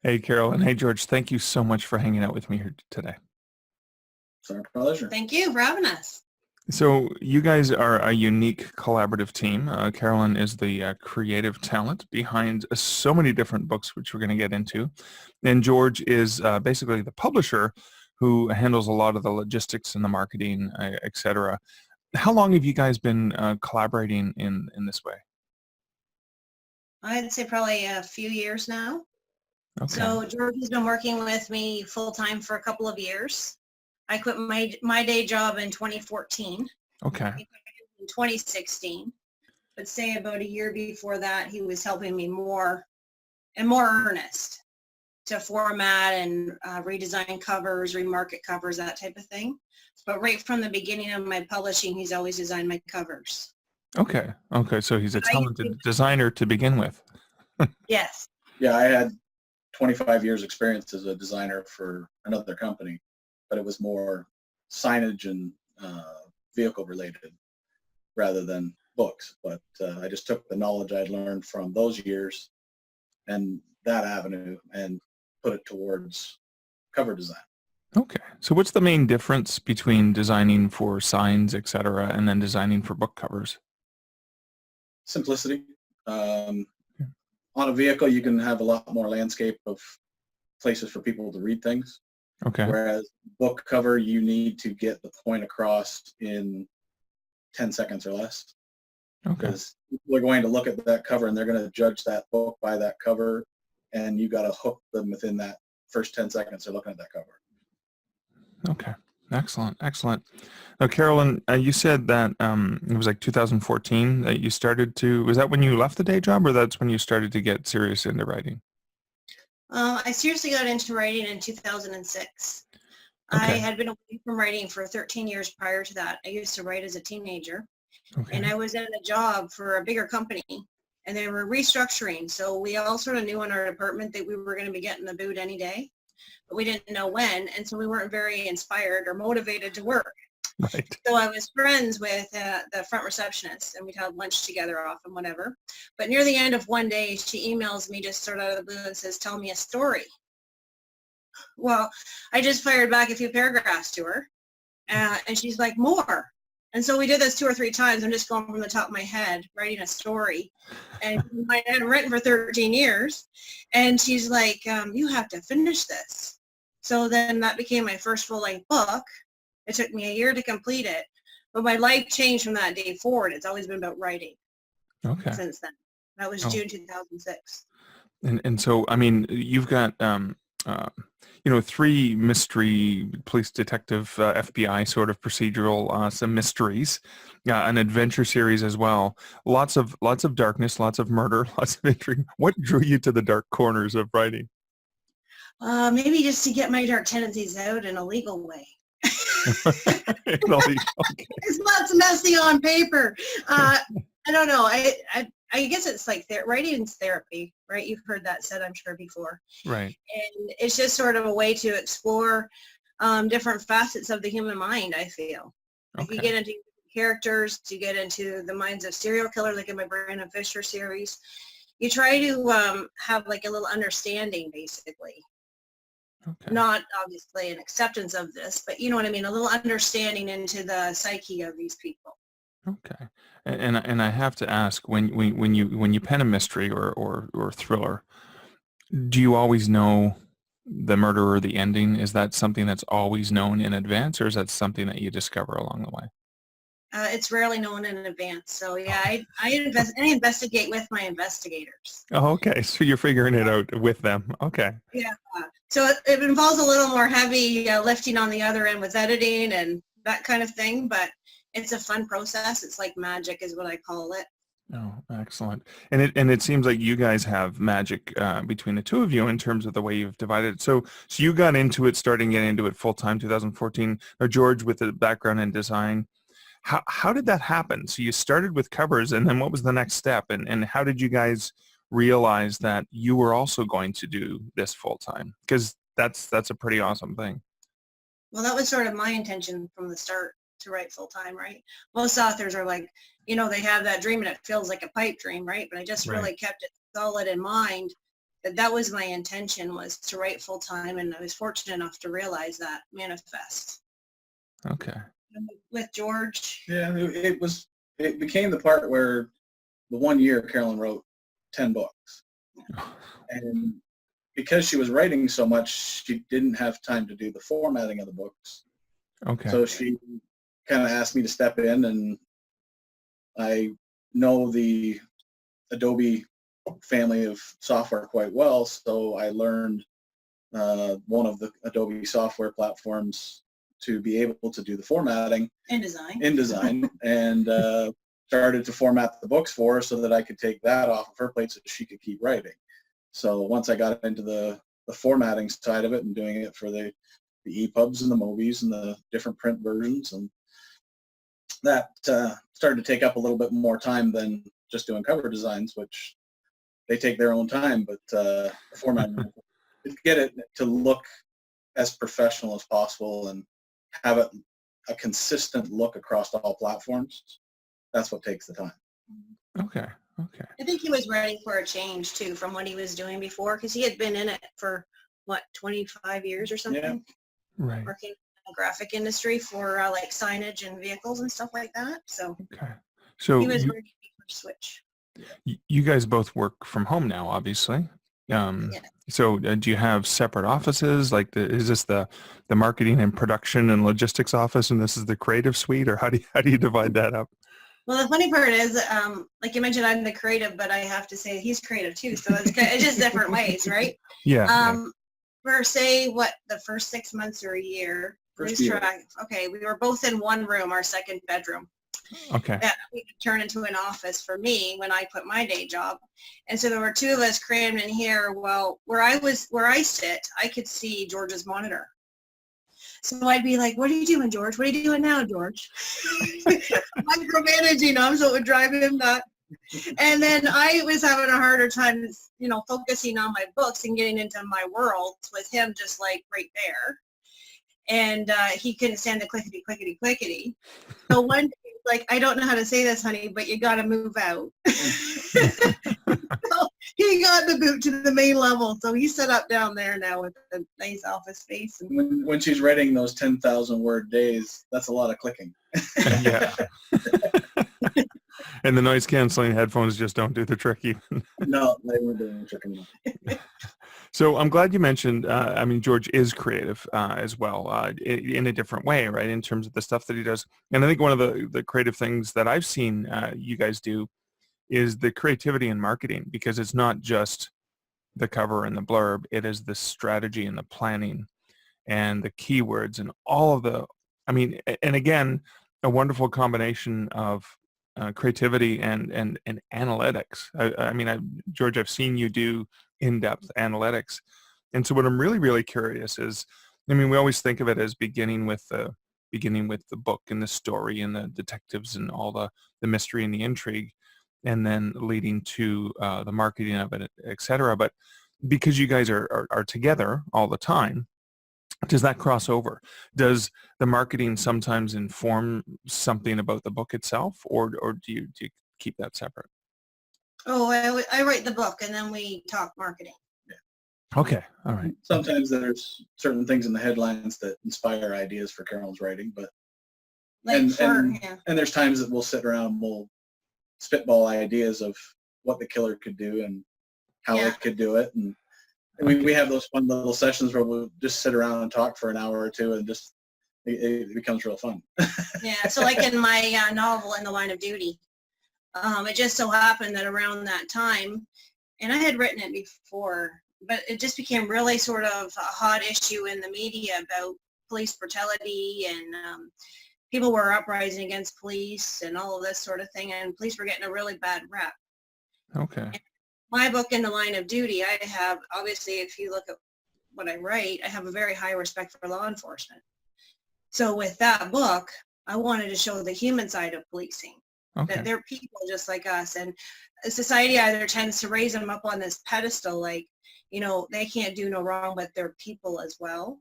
Hey, Carolyn. Hey, George. Thank you so much for hanging out with me here today. It's our pleasure. Thank you for having us. So you guys are a unique collaborative team. Carolyn is the creative talent behind so many different books, which we're going to get into. And George is basically the publisher who handles a lot of the logistics and the marketing, etc. How long have you guys been collaborating in this way? I'd say probably a few years now. Okay. So George has been working with me full-time for a couple of years. I quit my day job in 2014. Okay. In 2016. But say about a year before that, he was helping me more and more earnest to format and redesign covers, remarket covers, that type of thing. But right from the beginning of my publishing, he's always designed my covers. Okay. Okay. So he's a talented designer to begin with. Yes. Yeah, I had 25 years experience as a designer for another company, but it was more signage and vehicle related rather than books. But I just took the knowledge I'd learned from those years and that avenue and put it towards cover design. Okay. So what's the main difference between designing for signs, etc., and then designing for book covers? Simplicity. On a vehicle, you can have a lot more landscape of places for people to read things. Okay. Whereas book cover, you need to get the point across in 10 seconds or less. Okay. Because people are going to look at that cover and they're going to judge that book by that cover, and you got to hook them within that first 10 seconds they're looking at that cover. Okay. Excellent. Excellent. Now, Carolyn, you said that it was like 2014 that you started to, was that when you left the day job, or that's when you started to get serious into writing? I seriously got into writing in 2006. Okay. I had been away from writing for 13 years prior to that. I used to write as a teenager. Okay. And I was in a job for a bigger company, and they were restructuring. So we all sort of knew in our department that we were going to be getting the boot any day, but we didn't know when. And so we weren't very inspired or motivated to work. Right. So I was friends with the front receptionist, and we'd have lunch together often, whatever. But near the end of one day, she emails me just sort of out of the blue and says, "Tell me a story." Well, I just fired back a few paragraphs to her, and she's like, "More." And so we did this 2 or 3 times. I'm just going from the top of my head, writing a story. And I had written for 13 years. And she's like, "You have to finish this." So then that became my first full-length book. It took me a year to complete it. But my life changed from that day forward. It's always been about writing. Okay. Since then. That was June 2006. And so, I mean, you've got, 3 mystery police detective, FBI sort of procedural, some mysteries, an adventure series as well. Lots of darkness, lots of murder, lots of intrigue. What drew you to the dark corners of writing? Maybe just to get my dark tendencies out in a legal way. Okay. It's lots messy on paper. I don't know. I guess it's like writing's therapy, right? You've heard that said, I'm sure, before. Right. And it's just sort of a way to explore different facets of the human mind, I feel. Okay. You get into characters, you get into the minds of serial killers, like in my Brandon Fisher series. You try to have like a little understanding, basically. Okay. Not obviously an acceptance of this, but you know what I mean, a little understanding into the psyche of these people. Okay. And I have to ask, when you pen a mystery or thriller, do you always know the murder or the ending? Is that something that's always known in advance, or is that something that you discover along the way? It's rarely known in advance. So yeah, I investigate with my investigators. Oh, okay. So you're figuring it out with them. Okay. Yeah. So it involves a little more heavy lifting on the other end with editing and that kind of thing, but it's a fun process. It's like magic is what I call it. Oh, excellent. And it seems like you guys have magic between the two of you in terms of the way you've divided it. So you got into it, starting getting into it full-time 2014. Now, George, with a background in design, how did that happen? So you started with covers, and then what was the next step? And how did you guys realize that you were also going to do this full-time? Because that's a pretty awesome thing. Well, that was sort of my intention from the start, to write full-time, right? Most authors are like, they have that dream and it feels like a pipe dream, right? But I just really kept it solid in mind that was my intention, was to write full time, and I was fortunate enough to realize that manifest. Okay. And with George, Yeah, it became the part where the one year Carolyn wrote 10 books. And because she was writing so much, she didn't have time to do the formatting of the books. Okay. So she kind of asked me to step in, and I know the Adobe family of software quite well, so I learned one of the Adobe software platforms to be able to do the formatting in design, and started to format the books for her so that I could take that off of her plate so she could keep writing. So once I got into the formatting side of it and doing it for the EPUBs and the movies and the different print versions, and that started to take up a little bit more time than just doing cover designs, which they take their own time, but the formatting, get it to look as professional as possible and have it a consistent look across all platforms, that's what takes the time. Okay. Okay. I think he was ready for a change too from what he was doing before, because he had been in it for 25 years or something. Yeah. Right. Working in the graphic industry for like signage and vehicles and stuff like that. So Okay. So he was ready for a switch. you guys both work from home now, obviously. Yeah. So do you have separate offices? Like, is this the marketing and production and logistics office, and this is the creative suite, or how do you divide that up? Well, the funny part is, like you mentioned, I'm the creative, but I have to say he's creative too. So it's just different ways, right? Yeah. For say the first 6 months or a year. First year. Okay, we were both in one room, our second bedroom. Okay. That we could turn into an office for me when I quit my day job. And so there were two of us crammed in here. Well, where I sit, I could see George's monitor. So I'd be like, what are you doing, George? What are you doing now, George? Micromanaging him, so it would drive him nuts. And then I was having a harder time, focusing on my books and getting into my world with him just like right there. And he couldn't stand the clickety, clickety, clickety. So one day, like, I don't know how to say this, honey, but you got to move out. So he got the boot to the main level. So he's set up down there now with a nice office space. And When she's writing those 10,000 word days, that's a lot of clicking. Yeah. And the noise canceling headphones just don't do the trick even. No, they were doing the trick anymore. So I'm glad you mentioned, George is creative as well in a different way, right, in terms of the stuff that he does. And I think one of the creative things that I've seen you guys do is the creativity in marketing, because it's not just the cover and the blurb. It is the strategy and the planning and the keywords and all of and again, a wonderful combination of creativity and analytics. George, I've seen you do in-depth analytics. And so what I'm really, really curious is, we always think of it as beginning with the book and the story and the detectives and all the mystery and the intrigue, and then leading to the marketing of it, et cetera. But because you guys are together all the time, does that cross over? Does the marketing sometimes inform something about the book itself, or do you keep that separate? Oh, I write the book and then we talk marketing. Okay. All right. Sometimes there's certain things in the headlines that inspire ideas for Carolyn's writing, but and there's times that we'll sit around and we'll spitball ideas of what the killer could do and how it could do it, and we have those fun little sessions where we'll just sit around and talk for an hour or two, and just it becomes real fun. Yeah. So like in my novel, In the Line of Duty, it just so happened that around that time, and I had written it before, but it just became really sort of a hot issue in the media about police brutality, and people were uprising against police and all of this sort of thing, and police were getting a really bad rep. Okay. And my book, In the Line of Duty, I have, obviously, if you look at what I write, I have a very high respect for law enforcement. So with that book, I wanted to show the human side of policing. Okay. That they're people just like us, and society either tends to raise them up on this pedestal, like, they can't do no wrong, but they're people as well.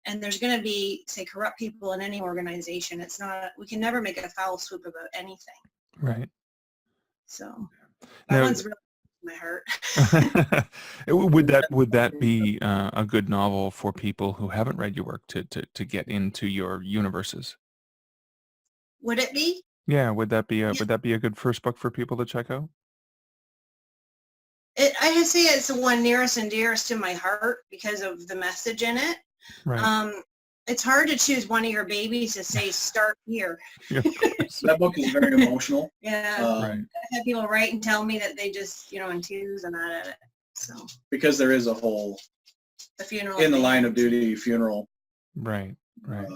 And there's going to be, say, corrupt people in any organization. It's not, we can never make a foul swoop about anything. Right. So Now, one's really my heart. Would that be a good novel for people who haven't read your work to get into your universes? Would it be? Yeah, would that Yeah. be a good first book for people to check out? I say it's the one nearest and dearest to my heart because of the message in it. Right. It's hard to choose one of your babies to say start here. Yeah, of course. That book is very emotional. Yeah, Right. I've had people write and tell me that they just, in tears and that at it. So Because there is a whole the funeral in the thing. line of duty funeral Right. Right.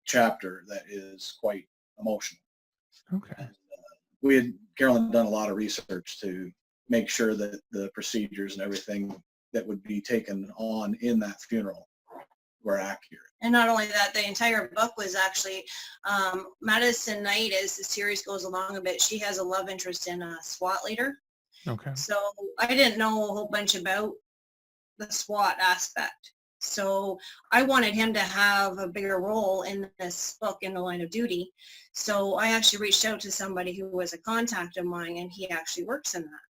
chapter that is quite emotional. Okay. Carolyn had done a lot of research to make sure that the procedures and everything that would be taken on in that funeral were accurate. And not only that, the entire book was actually Madison Knight, as the series goes along a bit, she has a love interest in a SWAT leader. Okay. So I didn't know a whole bunch about the SWAT aspect. So I wanted him to have a bigger role in this book in the line of duty. So I actually reached out to somebody who was a contact of mine, and he actually works in that.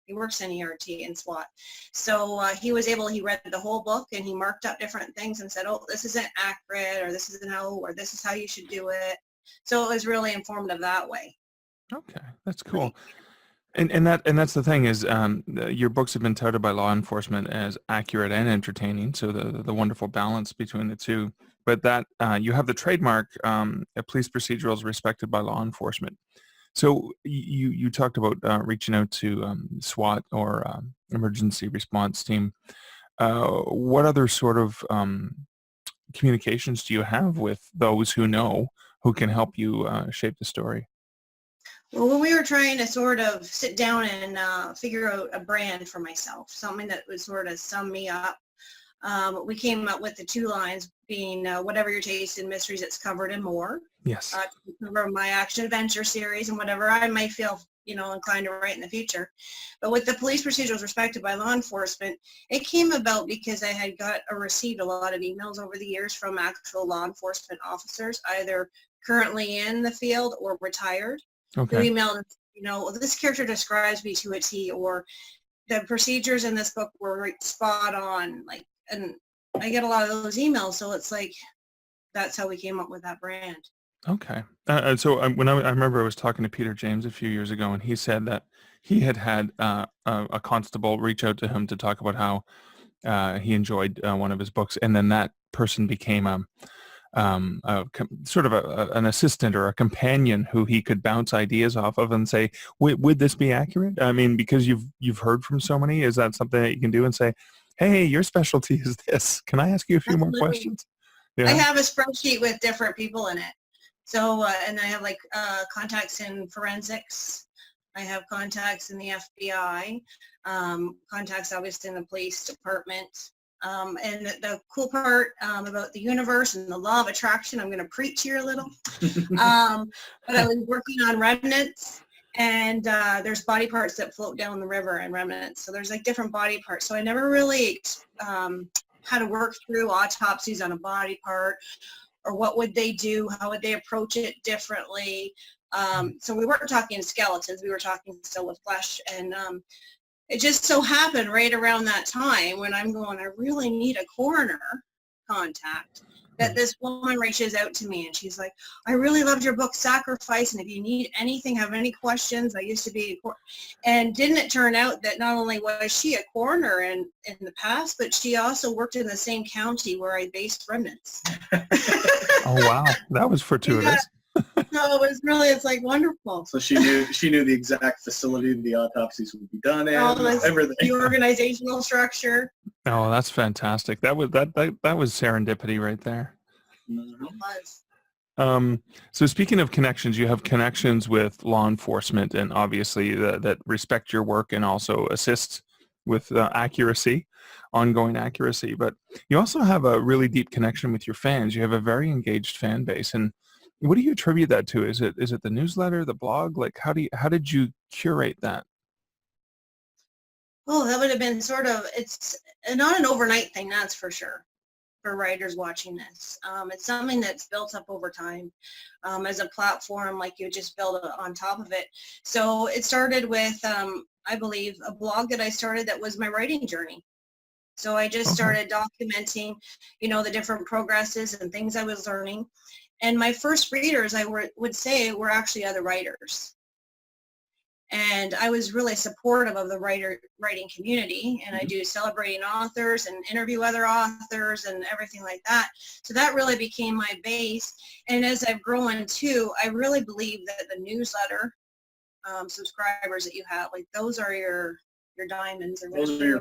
He works in ERT and SWAT. So he read the whole book, and he marked up different things and said, oh, this isn't accurate, or this isn't how, or this is how you should do it. So it was really informative that way. Okay, that's cool. And that's the thing is, your books have been touted by law enforcement as accurate and entertaining. So the wonderful balance between the two. But that you have the trademark, police procedurals respected by law enforcement. So you talked about reaching out to SWAT or emergency response team. What other sort of communications do you have with those who know, who can help you shape the story? Well, when we were trying to sort of sit down and figure out a brand for myself, something that would sort of sum me up, we came up with the two lines being whatever your taste in mysteries, it's covered and more. Yes. To cover my action adventure series and whatever I might feel, inclined to write in the future. But with the police procedurals respected by law enforcement, it came about because I had received a lot of emails over the years from actual law enforcement officers, either currently in the field or retired. Okay. Who emailed, this character describes me to a T, or the procedures in this book were spot on. And I get a lot of those emails, so it's like, that's how we came up with that brand. Okay. So when I remember I was talking to Peter James a few years ago, and he said that he had a constable reach out to him to talk about how he enjoyed one of his books, and then that person became sort of an assistant or a companion who he could bounce ideas off of and say, would this be accurate? I mean, because you've heard from so many, is that something that you can do and say, hey, your specialty is this. Can I ask you a few more questions? Yeah. I have a spreadsheet with different people in it. So, and I have contacts in forensics. I have contacts in the FBI, contacts obviously in the police department. And the cool part about the universe and the law of attraction, I'm going to preach here a little. But I was working on remnants, and there's body parts that float down the river and remnants. So there's different body parts. So I never really had to work through autopsies on a body part, or what would they do? How would they approach it differently? So we weren't talking skeletons. We were talking still with flesh. And it just so happened right around that time when I'm going, I really need a coroner contact, that this woman reaches out to me, and she's like, I really loved your book, Sacrifice, and if you need anything, have any questions, I used to be a coroner. And didn't it turn out that not only was she a coroner in the past, but she also worked in the same county where I based remnants. Oh, wow. That was fortuitous. No, it's wonderful. So she knew the exact facility the autopsies would be done in, everything. The organizational structure. Oh, that's fantastic. That was serendipity right there. Mm-hmm. It was. So speaking of connections, you have connections with law enforcement, and obviously that respect your work and also assist with accuracy, ongoing accuracy. But you also have a really deep connection with your fans. You have a very engaged fan base, and what do you attribute that to? Is it the newsletter, the blog? How did you curate that? Oh, that would have been it's not an overnight thing, that's for sure, for writers watching this. It's something that's built up over time as a platform, you just build on top of it. So it started with I believe, a blog that I started that was my writing journey. So I just started documenting, the different progresses and things I was learning. And my first readers, would say, were actually other writers. And I was really supportive of the writing community, and I do celebrating authors and interview other authors and everything like that. So that really became my base. And as I've grown too, I really believe that the newsletter subscribers that you have, like those are your diamonds. Or Those are your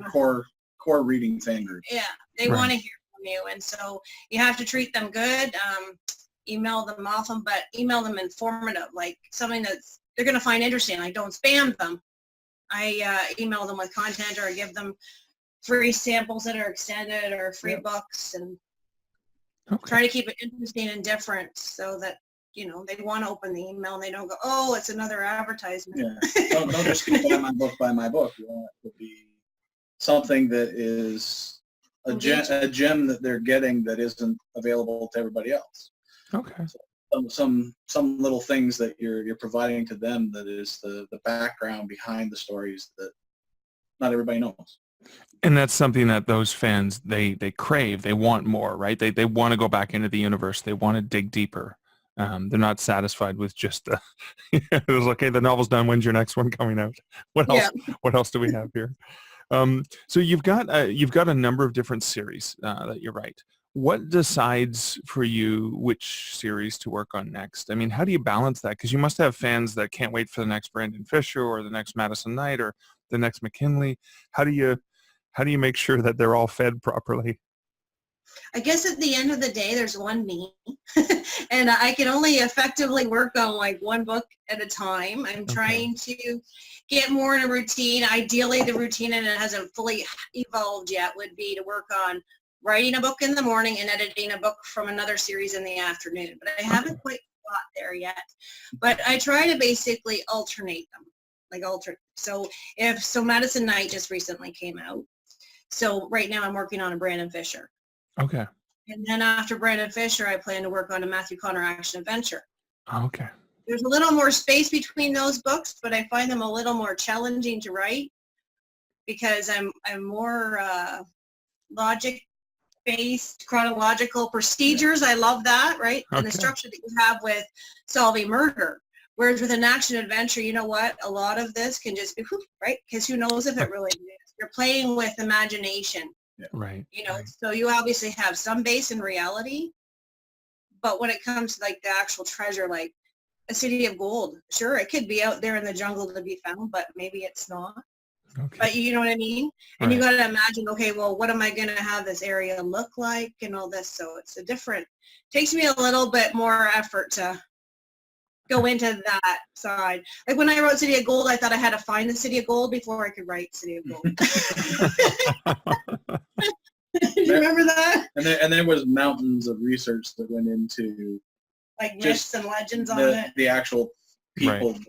core reading fan group. Yeah, they want to hear from you, and so you have to treat them good. Email them often, but email them informative, like something that's they're going to find interesting. Like, don't spam them. I email them with content, or I give them free samples that are extended or free books, and try to keep it interesting and different so that they want to open the email and they don't go, oh, it's another advertisement. Yeah, don't just go buy my book. You want it to be something that is a gem that they're getting that isn't available to everybody else. Okay. So some little things that you're providing to them that is the background behind the stories that not everybody knows. And that's something that those fans, they crave. They want more, right? They want to go back into the universe. They want to dig deeper. They're not satisfied with just it was okay, the novel's done. When's your next one coming out? What else? Yeah. What else do we have here? So you've got a number of different series that you write. What decides for you which series to work on next? I mean, how do you balance that? Because you must have fans that can't wait for the next Brandon Fisher or the next Madison Knight or the next McKinley. How do you make sure that they're all fed properly? I guess at the end of the day, there's one me, and I can only effectively work on like one book at a time. I'm trying to get more in a routine. Ideally, the routine, and it hasn't fully evolved yet, would be to work on writing a book in the morning and editing a book from another series in the afternoon. But I haven't quite got there yet. But I try to basically alternate them, So Madison Knight just recently came out. So right now I'm working on a Brandon Fisher. Okay. And then after Brandon Fisher, I plan to work on a Matthew Connor action adventure. Okay. There's a little more space between those books, but I find them a little more challenging to write because I'm more logic-based, chronological procedures. I love that, right? And the structure that you have with solving murder. Whereas with an action adventure, you know what? A lot of this can just be, right? Because who knows if it really is. You're playing with imagination. Yeah. Right. So you obviously have some base in reality, but when it comes to like the actual treasure, like a city of gold, sure, it could be out there in the jungle to be found, but maybe it's not. Okay. But you know what I mean? And you got to imagine, okay, well, what am I going to have this area look like and all this? So it's takes me a little bit more effort to go into that side. Like when I wrote City of Gold, I thought I had to find the City of Gold before I could write City of Gold. Do you remember that? And there was mountains of research that went into like myths and legends on it. The actual people that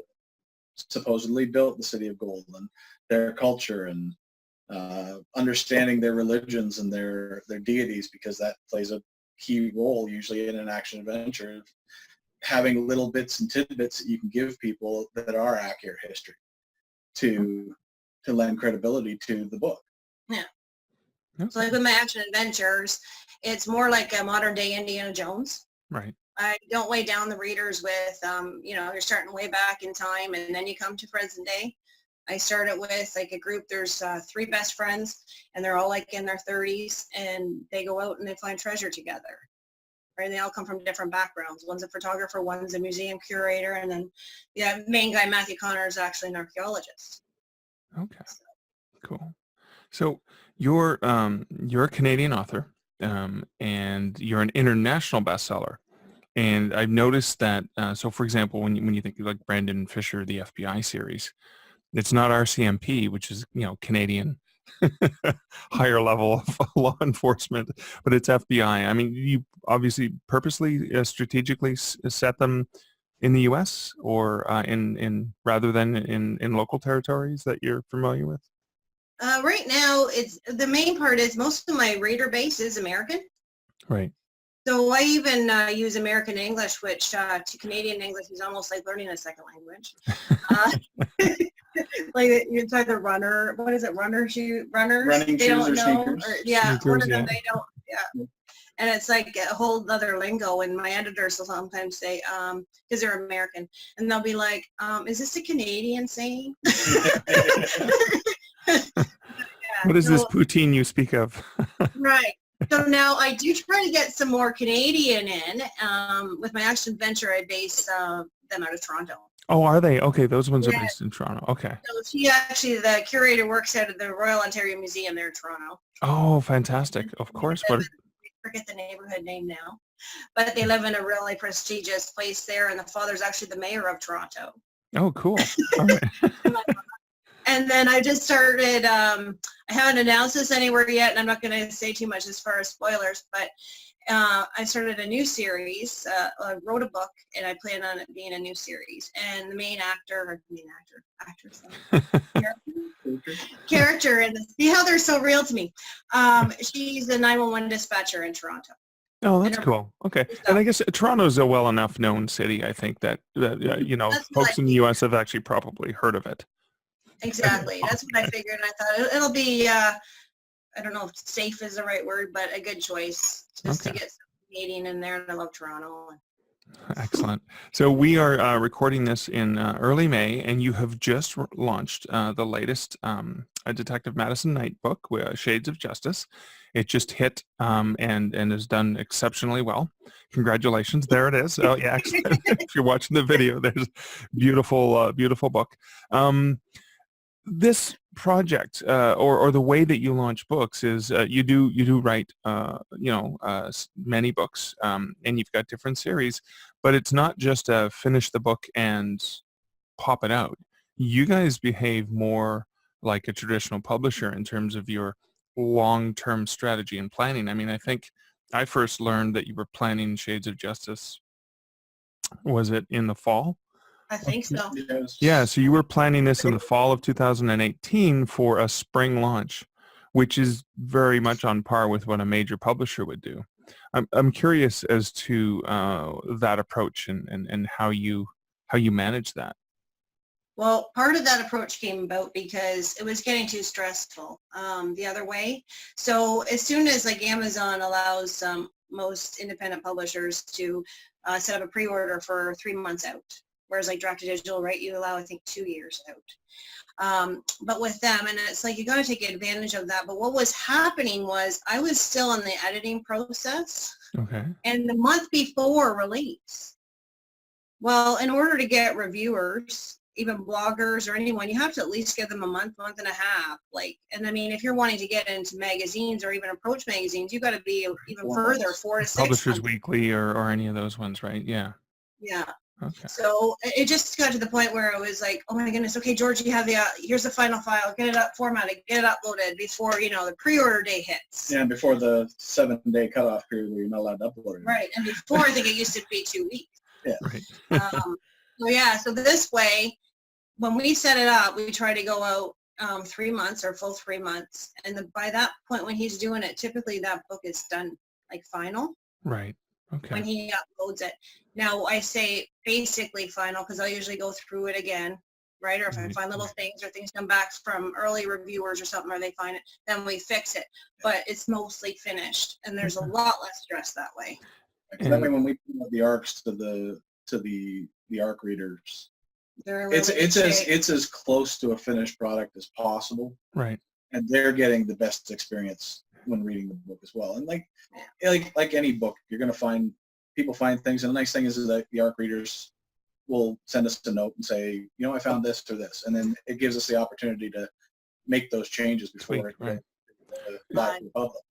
supposedly built the City of Gold and their culture and understanding their religions and their deities, because that plays a key role usually in an action adventure. Having little bits and tidbits that you can give people that are accurate history to lend credibility to the book. Yeah. So like with my action adventures, it's more like a modern day Indiana Jones. Right. I don't weigh down the readers with, you're starting way back in time and then you come to present day. I started with like a group, there's 3 best friends and they're all like in their 30s and they go out and they find treasure together. Right? And they all come from different backgrounds. One's a photographer, one's a museum curator, and then the main guy, Matthew Connor, is actually an archaeologist. Okay. Cool. So you're a Canadian author, and you're an international bestseller. And I've noticed that. So, for example, when you think of like Brandon Fisher, the FBI series, it's not RCMP, which is Canadian higher level of law enforcement, but it's FBI. I mean, you obviously purposely, strategically set them in the U.S. or in rather than in local territories that you're familiar with. Right now, it's the main part is most of my reader base is American. Right. So I even use American English, which to Canadian English is almost like learning a second language. Like it's either runner, what is it, runners? Running they shoes don't or know, sneakers. or, yeah, one Sneakers, of them yeah. they don't, yeah. And it's like a whole other lingo, and my editors will sometimes say, because they're American, and they'll be like, is this a Canadian saying? What is this so- poutine you speak of? Right. So now I do try to get some more Canadian in. With my action adventure, I base them out of Toronto. Oh, are they? Okay, those ones are Yeah. based in Toronto. Okay. So she actually, the curator works out of the Royal Ontario Museum there in Toronto. Oh, fantastic. Of course. What? I forget the neighborhood name now. But they live in a really prestigious place there, and the father's actually the mayor of Toronto. Oh, cool. All right. And then I just started, I haven't announced this anywhere yet, and I'm not going to say too much as far as spoilers, but I started a new series. I wrote a book, and I plan on it being a new series. And the main actress, character, and see how they're so real to me. She's a 911 dispatcher in Toronto. Oh, that's cool. Okay. And I guess Toronto's a well enough known city, I think, that you know, That's folks what in the U.S. have actually probably heard of it. Exactly. That's what I figured. And I thought it'll be, I don't know if safe is the right word, but a good choice just to get some Canadian in there. And I love Toronto. Excellent. So we are recording this in early May, and you have just launched the latest Detective Madison Knight book, Shades of Justice. It just hit and has done exceptionally well. Congratulations. There it is. Oh, yeah. If you're watching the video, there's beautiful, beautiful book. This project or the way that you launch books is you do write many books and you've got different series, but it's not just finish the book and pop it out. You guys behave more like a traditional publisher in terms of your long-term strategy and planning. I mean, I think I first learned that you were planning Shades of Justice, was it in the fall? I think so. Yes. Yeah, so you were planning this in the fall of 2018 for a spring launch, which is very much on par with what a major publisher would do. I'm curious as to that approach and how you manage that. Well, part of that approach came about because it was getting too stressful the other way. So as soon as like Amazon allows most independent publishers to set up a pre-order for 3 months out. Whereas like Draft to Digital, right, you allow, I think, 2 years out. But with them, and it's like you got to take advantage of that. But what was happening was I was still in the editing process. Okay. And the month before release. Well, in order to get reviewers, even bloggers or anyone, you have to at least give them a month and a half. Like, and I mean, if you're wanting to get into magazines or even approach magazines, you got to be even further, 4 to 6 Publishers months. Weekly or any of those ones, right? Yeah. Yeah. Okay. So it just got to the point where I was like, oh my goodness, okay, George, you have the, here's the final file, get it up formatted, get it uploaded before, the pre-order day hits. Yeah, before the 7-day cutoff period where you're not allowed to upload it. Right, and before I think it used to be 2 weeks. Yeah. Right. So this way, when we set it up, we try to go out 3 months or full 3 months. And by that point when he's doing it, typically that book is done like final. Right. Okay. When he uploads it. Now I say basically final because I'll usually go through it again, right? Or if I find little things or things come back from early reviewers or something, or they find it, then we fix it. But it's mostly finished, and there's a lot less stress that way. That way, when we put the arcs to the arc readers, They're in really good it's shape. as close to a finished product as possible, Right. and they're getting the best experience when reading the book as well. And like any book, you're going to find people find things, and the nice thing is that the arc readers will send us a note and say, I found this or this, and then it gives us the opportunity to make those changes before it Right. back to the public.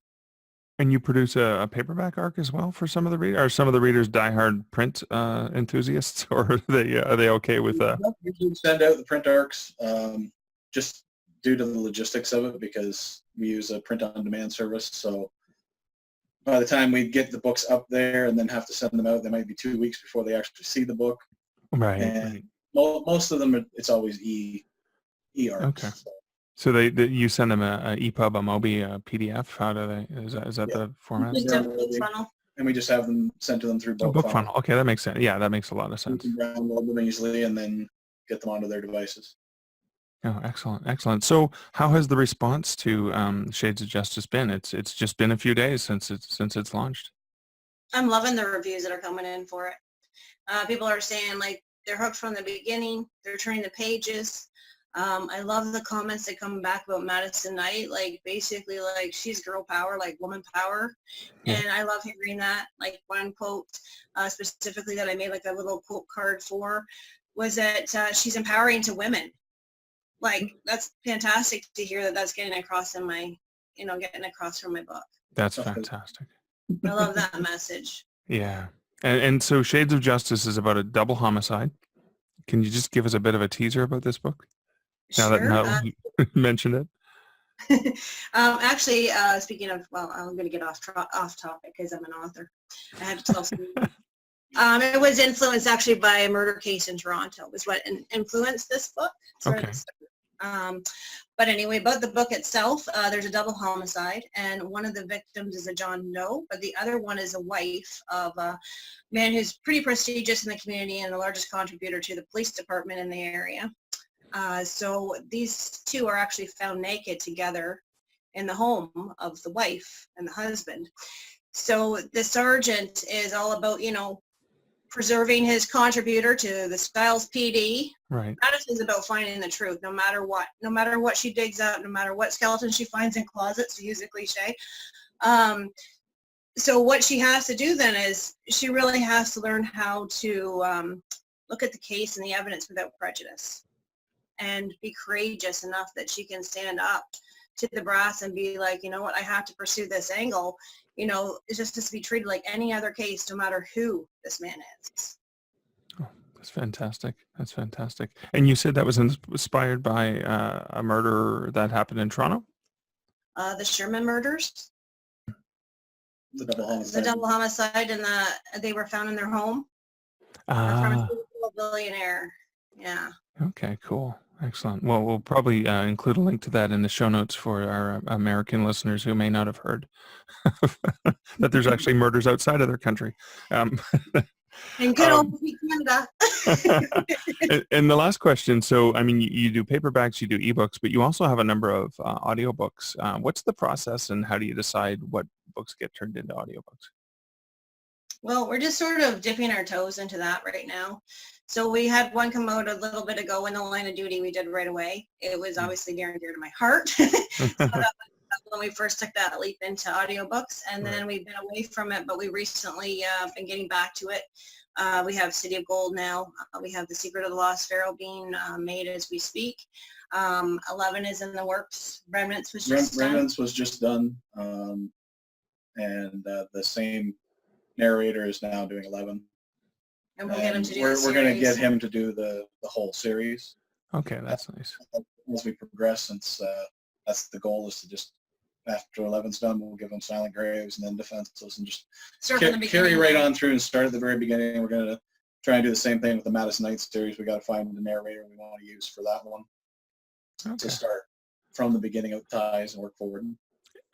And you produce a paperback arc as well for some of the readers? Are some of the readers diehard print enthusiasts, or are they okay with that? We do send out the print arcs just due to the logistics of it, because we use a print-on-demand service. So by the time we get the books up there and then have to send them out, they might be 2 weeks before they actually see the book. Right. And Right. most of them, it's always e-arcs. Okay. So you send them a EPUB, a Mobi, a PDF. How do they? Is that the format? Just a full funnel. and we just have them sent to them through Oh, book book funnel. funnel. Okay, that makes sense. Yeah, that makes a lot of We sense. can download them easily and then get them onto their devices. Oh, excellent, excellent. So, how has the response to Shades of Justice been? It's just been a few days since it's launched. I'm loving the reviews that are coming in for it. People are saying like they're hooked from the beginning. They're turning the pages. I love the comments that come back about Madison Knight, like basically like she's girl power, like woman power. Yeah. And I love hearing that. Like one quote specifically that I made like a little quote card for was that she's empowering to women. Like that's fantastic to hear that that's getting across in my, getting across from my book. That's fantastic. I love that message. Yeah. And so Shades of Justice is about a double homicide. Can you just give us a bit of a teaser about this book? Now Sure. that you mentioned it. Actually, speaking of, well, I'm going to get off topic because I'm an author. I have to tell some. It was influenced actually by a murder case in Toronto. Was what influenced this book. Okay. But anyway, about the book itself, there's a double homicide, and one of the victims is a John Doe, but the other one is a wife of a man who's pretty prestigious in the community and the largest contributor to the police department in the area. So these two are actually found naked together in the home of the wife and the husband. So the sergeant is all about, preserving his contributor to the Styles PD. Right. Madison's about finding the truth, no matter what she digs out, no matter what skeleton she finds in closets, to use a cliche. So what she has to do then is she really has to learn how to look at the case and the evidence without prejudice and be courageous enough that she can stand up to the brass and be like, you know what, I have to pursue this angle. It's just to be treated like any other case, no matter who this man is. Oh, that's fantastic. That's fantastic. And you said that was inspired by a murder that happened in Toronto? The Sherman murders. The double homicide. The double homicide, and they were found in their home. Ah. A billionaire. Yeah. Okay, cool. Excellent. Well, we'll probably include a link to that in the show notes for our American listeners who may not have heard that there's actually murders outside of their country. In good old Canada. And the last question, so, I mean, you do paperbacks, you do ebooks, but you also have a number of audiobooks. What's the process and how do you decide what books get turned into audiobooks? Well, we're just sort of dipping our toes into that right now. So we had one come out a little bit ago in the Line of Duty we did right away. It was obviously near and dear to my heart. So that was when we first took that leap into audiobooks, and then we've been away from it, but we recently been getting back to it. We have City of Gold now. We have The Secret of the Lost Pharaoh being made as we speak. 11 is in the works. Remnants was just done. Remnants was just done. And the same narrator is now doing 11. And we'll get him to do we're going to get him to do the whole series. Okay, that's nice. As we progress, since that's the goal, is to just, after 11's done, we'll give them Silent Graves and then Defenseless and just carry right on through and start at the very beginning. We're going to try and do the same thing with the Madison Knight series. We got to find the narrator we want to use for that one to start from the beginning of ties and work forward.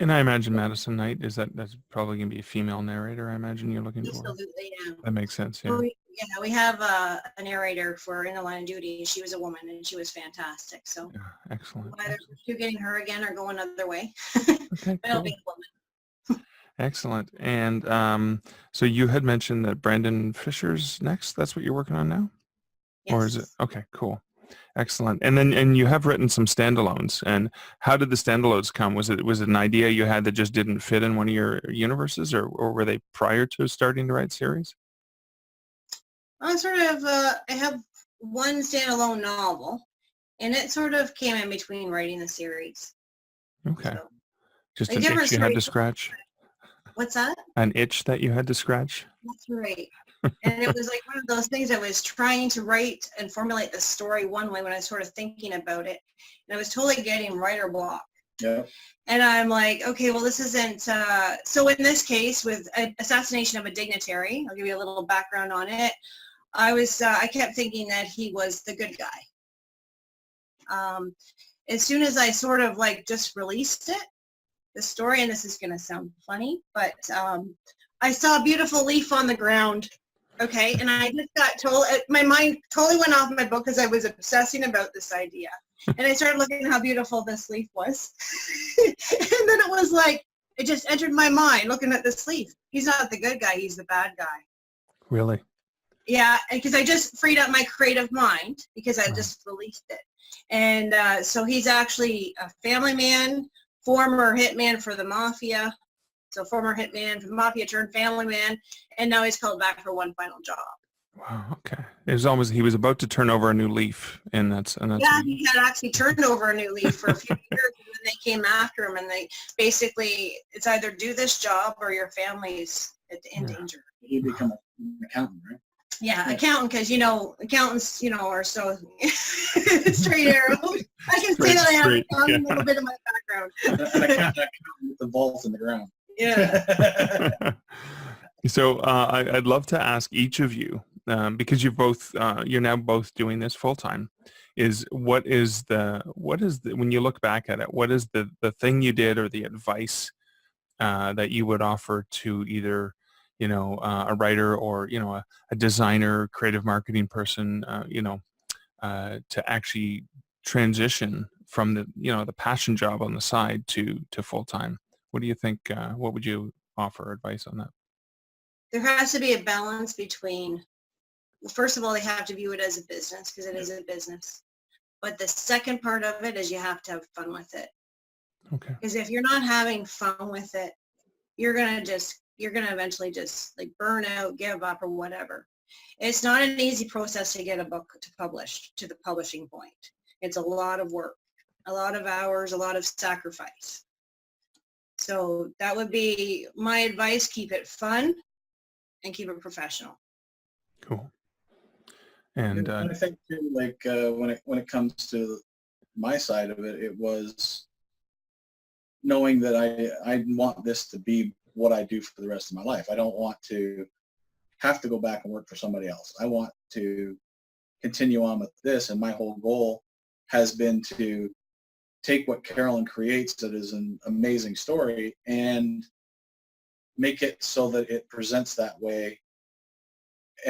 And I imagine Madison Knight, that's probably going to be a female narrator, I imagine you're looking for. Absolutely, yeah. That makes sense, yeah. We have a narrator for In the Line of Duty. She was a woman, and she was fantastic. So Yeah, excellent. either you're getting her again or going another way. Okay, But it'll cool. be a woman. Excellent. And so you had mentioned that Brandon Fisher's next. That's what you're working on now? Or is it? Okay, cool. Excellent. And you have written some standalones. And how did the standalones come? Was it an idea you had that just didn't fit in one of your universes, or were they prior to starting to write series? I have one standalone novel, and it sort of came in between writing the series. Okay. So, Just like an different itch you had to stories. scratch? What's that? An itch that you had to scratch? That's right. And it was like one of those things I was trying to write and formulate the story one way when I was sort of thinking about it. And I was totally getting writer block. Yeah. And I'm like, okay, well, this isn't, so in this case with assassination of a dignitary, I'll give you a little background on it. I kept thinking that he was the good guy. As soon as I sort of like just released it, the story, and this is going to sound funny, but I saw a beautiful leaf on the ground. Okay, and I just got told, my mind totally went off my book because I was obsessing about this idea. And I started looking at how beautiful this leaf was. And then it was like, it just entered my mind looking at this leaf. He's not the good guy, he's the bad guy. Really? Yeah, because I just freed up my creative mind because I Right. just released it. And so he's actually a family man, former hitman for the mafia. So former hitman for the mafia turned family man, and now he's called back for one final job. Wow. Okay. It was almost, he was about to turn over a new leaf, and that's Yeah, he had actually turned over a new leaf for a few years, and then they came after him, and they basically, it's either do this job or your family's in danger. You become an accountant, right? Yeah, accountant, because, you know, accountants, you know, are so straight arrow. I can say that I have a little bit of my background. An accountant with the vault in the ground. Yeah. So I'd love to ask each of you, because you're now both doing this full time, what is the when you look back at it, what is the thing you did or the advice that you would offer to either, you know, a writer or, you know, a designer, creative marketing person, you know, to actually transition from the, you know, the passion job on the side to full time? What do you think? What would you offer advice on that? There has to be a balance between, well, first of all, they have to view it as a business because it is a business. But the second part of it is you have to have fun with it. Okay. Because if you're not having fun with it, you're going to eventually just like burn out, give up or whatever. It's not an easy process to get a book to publish to the publishing point. It's a lot of work, a lot of hours, a lot of sacrifice. So that would be my advice. Keep it fun and keep it professional. Cool. And I think too, like when it comes to my side of it, it was knowing that I want this to be what I do for the rest of my life. I don't want to have to go back and work for somebody else. I want to continue on with this, and my whole goal has been to take what Carolyn creates that is an amazing story and make it so that it presents that way.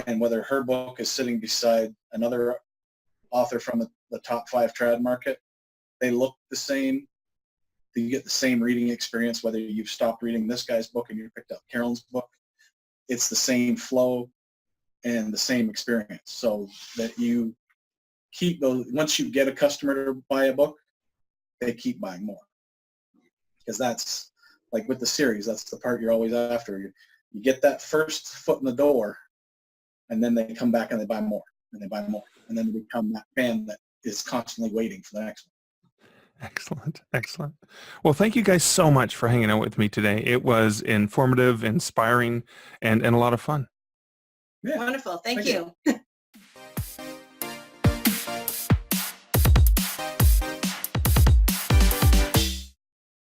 And whether her book is sitting beside another author from the top 5 trad market, they look the same. You get the same reading experience, whether you've stopped reading this guy's book and you picked up Carolyn's book. It's the same flow and the same experience, so that you keep those. Once you get a customer to buy a book, they keep buying more. Because that's, like with the series, that's the part you're always after. You get that first foot in the door, and then they come back and they buy more, and they buy more. And then they become that fan that is constantly waiting for the next one. excellent. Excellent. Well, thank you guys so much for hanging out with me today. It was informative, inspiring, and a lot of fun. Yeah. Wonderful. Thank Thank you.